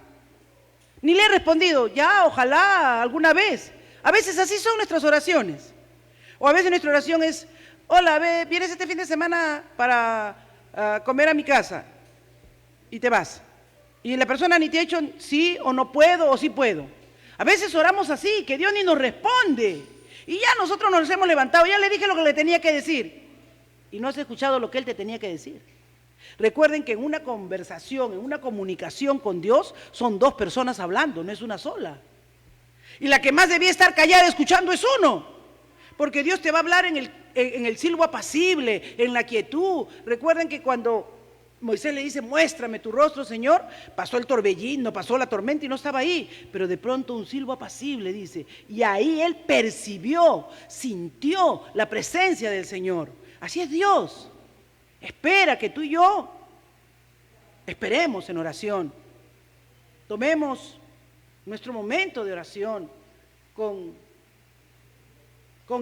Ni le he respondido, ya, ojalá alguna vez. A veces así son nuestras oraciones. O a veces nuestra oración es: hola, vienes este fin de semana para comer a mi casa, y te vas. Y la persona ni te ha dicho sí o no puedo o sí puedo. A veces oramos así, que Dios ni nos responde. Y ya nosotros nos hemos levantado, ya le dije lo que le tenía que decir. Y no has escuchado lo que Él te tenía que decir. Recuerden que en una conversación, en una comunicación con Dios, son dos personas hablando, no es una sola. Y la que más debía estar callada escuchando es uno. Porque Dios te va a hablar en el silbo apacible, en la quietud. Recuerden que cuando Moisés le dice: muéstrame tu rostro, Señor, pasó el torbellino, pasó la tormenta y no estaba ahí, pero de pronto un silbo apacible, dice, y ahí él percibió, sintió la presencia del Señor. Así es Dios. Espera que tú y yo esperemos en oración. Tomemos nuestro momento de oración con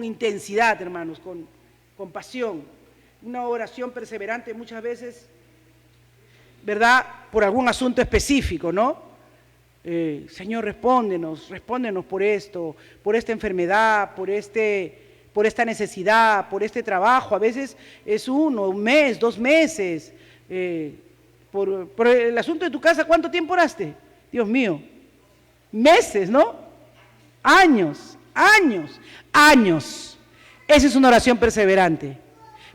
intensidad, hermanos, con pasión. Una oración perseverante muchas veces, ¿verdad?, por algún asunto específico, ¿no? Señor, respóndenos por esto, por esta enfermedad, por esta necesidad, por este trabajo. A veces es un mes, 2 meses. Por el asunto de tu casa, ¿cuánto tiempo oraste? Dios mío, meses, ¿no? Años. Esa es una oración perseverante.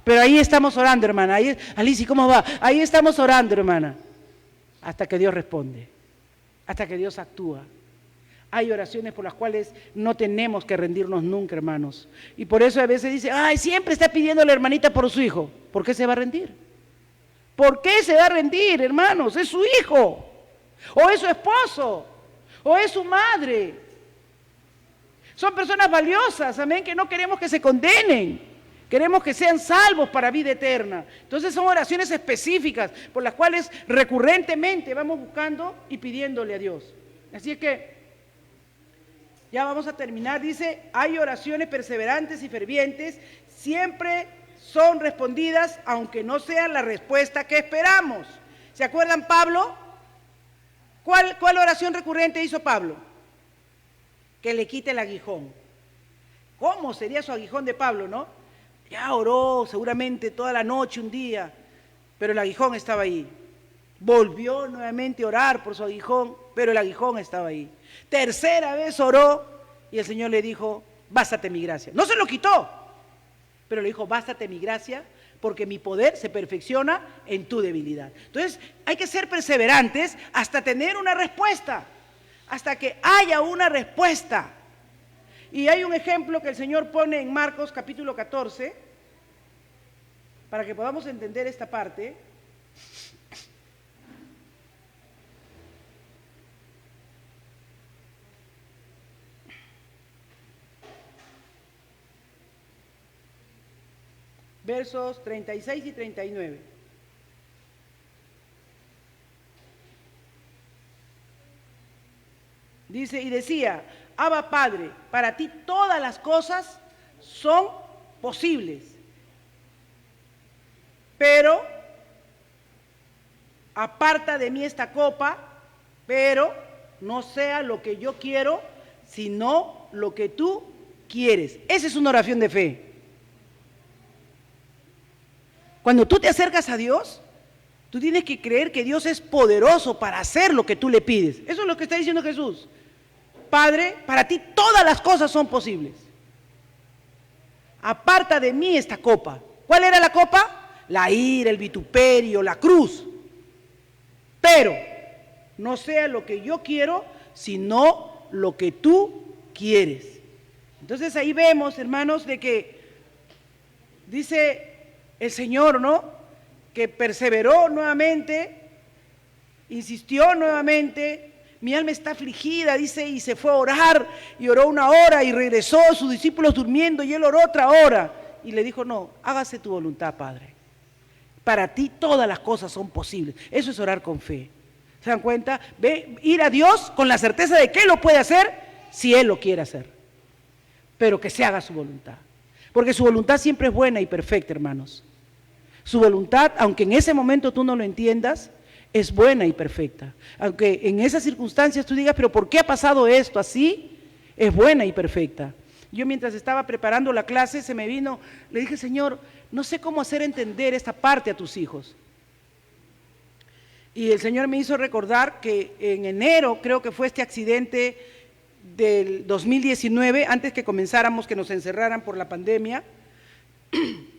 Pero ahí estamos orando, hermana. Alicia, ¿cómo va? Ahí estamos orando, hermana. Hasta que Dios responde. Hasta que Dios actúa. Hay oraciones por las cuales no tenemos que rendirnos nunca, hermanos. Y por eso a veces dice: ay, siempre está pidiendo la hermanita por su hijo. ¿Por qué se va a rendir? ¿Por qué se va a rendir, hermanos? Es su hijo. O es su esposo. O es su madre. Son personas valiosas, amén, que no queremos que se condenen. Queremos que sean salvos para vida eterna. Entonces son oraciones específicas por las cuales recurrentemente vamos buscando y pidiéndole a Dios. Así es que ya vamos a terminar. Dice: hay oraciones perseverantes y fervientes, siempre son respondidas, aunque no sea la respuesta que esperamos. ¿Se acuerdan Pablo? ¿Cuál oración recurrente hizo Pablo? Que le quite el aguijón. ¿Cómo sería su aguijón de Pablo, no? Ya oró seguramente toda la noche, un día, pero el aguijón estaba ahí. Volvió nuevamente a orar por su aguijón, pero el aguijón estaba ahí. Tercera vez oró y el Señor le dijo: bástate mi gracia. No se lo quitó, pero le dijo: bástate mi gracia, porque mi poder se perfecciona en tu debilidad. Entonces hay que ser perseverantes hasta tener una respuesta, hasta que haya una respuesta. Y hay un ejemplo que el Señor pone en Marcos capítulo 14, para que podamos entender esta parte. versos 36 y 39. Dice, y decía, Abba Padre, para ti todas las cosas son posibles, pero aparta de mí esta copa, pero no sea lo que yo quiero, sino lo que tú quieres. Esa es una oración de fe. Cuando tú te acercas a Dios, tú tienes que creer que Dios es poderoso para hacer lo que tú le pides. Eso es lo que está diciendo Jesús. Padre, para ti todas las cosas son posibles. Aparta de mí esta copa. ¿Cuál era la copa? La ira, el vituperio, la cruz. Pero no sea lo que yo quiero, sino lo que tú quieres. Entonces ahí vemos, hermanos, de que dice el Señor, ¿no?, que perseveró nuevamente, insistió nuevamente. Mi alma está afligida, dice, y se fue a orar, y oró 1 hora, y regresó, sus discípulos durmiendo, y él oró 1 hora, y le dijo, no, hágase tu voluntad, Padre. Para ti todas las cosas son posibles. Eso es orar con fe. ¿Se dan cuenta? Ve, ir a Dios con la certeza de que Él lo puede hacer, si Él lo quiere hacer. Pero que se haga su voluntad. Porque su voluntad siempre es buena y perfecta, hermanos. Su voluntad, aunque en ese momento tú no lo entiendas, es buena y perfecta. Aunque en esas circunstancias tú digas, pero ¿por qué ha pasado esto así? Es buena y perfecta. Yo mientras estaba preparando la clase se me vino, le dije, Señor, no sé cómo hacer entender esta parte a tus hijos. Y el Señor me hizo recordar que en enero, creo que fue este accidente del 2019, antes que comenzáramos, que nos encerraran por la pandemia,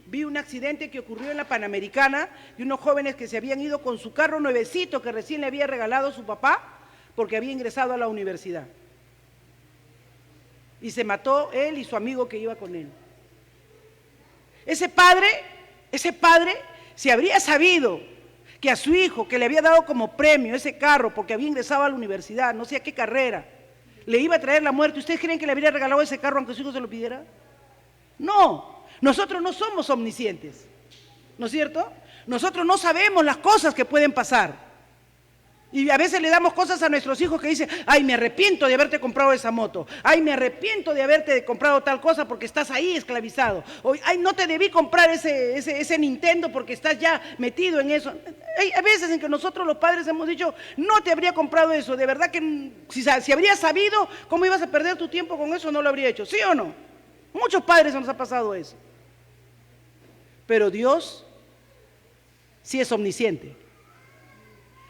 vi un accidente que ocurrió en la Panamericana de unos jóvenes que se habían ido con su carro nuevecito que recién le había regalado su papá porque había ingresado a la universidad. Y se mató él y su amigo que iba con él. Ese padre, si habría sabido que a su hijo, que le había dado como premio ese carro porque había ingresado a la universidad, no sé a qué carrera, le iba a traer la muerte, ¿ustedes creen que le habría regalado ese carro aunque su hijo se lo pidiera? No, nosotros no somos omniscientes, ¿no es cierto? Nosotros no sabemos las cosas que pueden pasar. Y a veces le damos cosas a nuestros hijos que dicen, ay, me arrepiento de haberte comprado esa moto, ay, me arrepiento de haberte comprado tal cosa porque estás ahí esclavizado, o ay, no te debí comprar ese Nintendo porque estás ya metido en eso. Hay veces en que nosotros los padres hemos dicho, no te habría comprado eso, de verdad que si habrías sabido cómo ibas a perder tu tiempo con eso, no lo habría hecho, ¿sí o no? Muchos padres nos ha pasado eso. Pero Dios sí es omnisciente.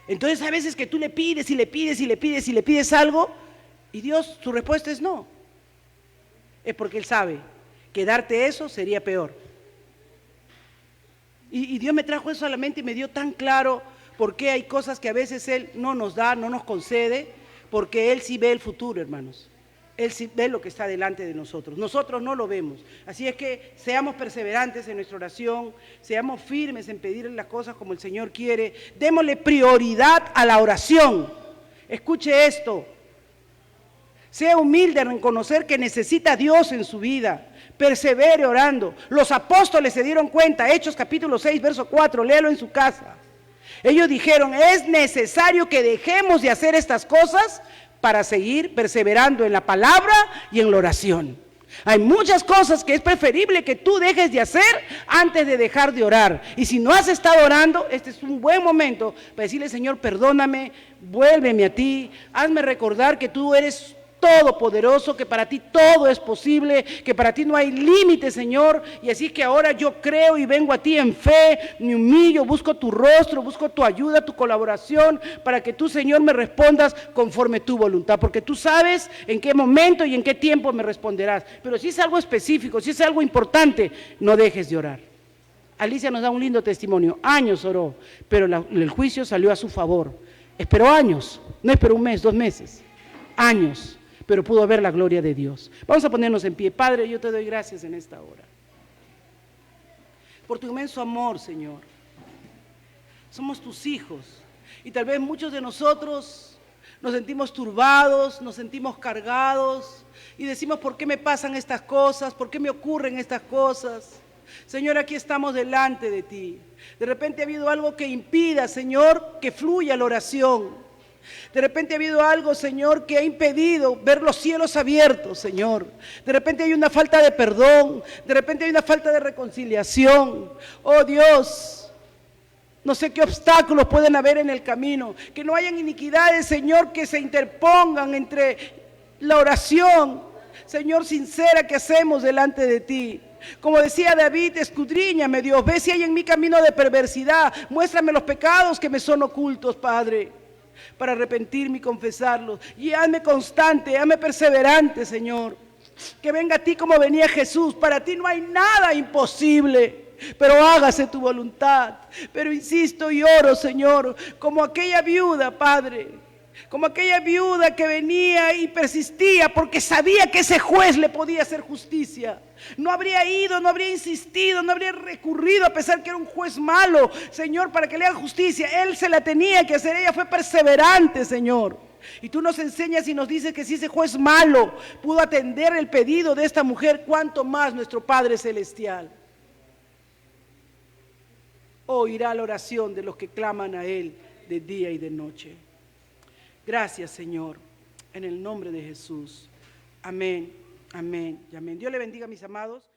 Entonces a veces que tú le pides y le pides y le pides y le pides algo y Dios, su respuesta es no. Es porque Él sabe que darte eso sería peor. Y Dios me trajo eso a la mente y me dio tan claro por qué hay cosas que a veces Él no nos da, no nos concede, porque Él sí ve el futuro, hermanos. Él sí ve lo que está delante de nosotros. Nosotros no lo vemos. Así es que seamos perseverantes en nuestra oración, seamos firmes en pedirle las cosas como el Señor quiere. Démosle prioridad a la oración. Escuche esto. Sea humilde en reconocer que necesita a Dios en su vida. Persevere orando. Los apóstoles se dieron cuenta. Hechos capítulo 6, verso 4. Léalo en su casa. Ellos dijeron, es necesario que dejemos de hacer estas cosas para seguir perseverando en la palabra y en la oración. Hay muchas cosas que es preferible que tú dejes de hacer antes de dejar de orar. Y si no has estado orando, este es un buen momento para decirle, Señor, perdóname, vuélveme a ti, hazme recordar que tú eres todopoderoso, que para ti todo es posible, que para ti no hay límite, Señor, y así que ahora yo creo y vengo a ti en fe, me humillo, busco tu rostro, busco tu ayuda, tu colaboración, para que tú, Señor, me respondas conforme tu voluntad, porque tú sabes en qué momento y en qué tiempo me responderás, pero si es algo específico, si es algo importante, no dejes de orar. Alicia nos da un lindo testimonio, años oró, pero el juicio salió a su favor, esperó años, no esperó un mes, 2 meses, años, pero pudo ver la gloria de Dios. Vamos a ponernos en pie. Padre, yo te doy gracias en esta hora por tu inmenso amor, Señor. Somos tus hijos y tal vez muchos de nosotros nos sentimos turbados, nos sentimos cargados y decimos, ¿por qué me pasan estas cosas? ¿Por qué me ocurren estas cosas? Señor, aquí estamos delante de ti. De repente ha habido algo que impida, Señor, que fluya la oración. De repente ha habido algo, Señor, que ha impedido ver los cielos abiertos, Señor. De repente hay una falta de perdón, de repente hay una falta de reconciliación. Oh Dios, no sé qué obstáculos pueden haber en el camino. Que no hayan iniquidades, Señor, que se interpongan entre la oración, Señor, sincera que hacemos delante de ti. Como decía David, escudriñame, Dios, ve si hay en mi camino de perversidad, muéstrame los pecados que me son ocultos, Padre, para arrepentirme y confesarlos. Y hazme constante, hazme perseverante, Señor. Que venga a ti como venía Jesús. Para ti no hay nada imposible, pero hágase tu voluntad. Pero insisto y oro, Señor, como aquella viuda, Padre, como aquella viuda que venía y persistía porque sabía que ese juez le podía hacer justicia. No habría ido, no habría insistido, no habría recurrido a pesar que era un juez malo, Señor, para que le haga justicia. Él se la tenía que hacer, ella fue perseverante, Señor. Y tú nos enseñas y nos dices que si ese juez malo pudo atender el pedido de esta mujer, ¿cuánto más nuestro Padre Celestial oirá la oración de los que claman a Él de día y de noche? Gracias, Señor, en el nombre de Jesús. Amén, amén y amén. Dios le bendiga, mis amados.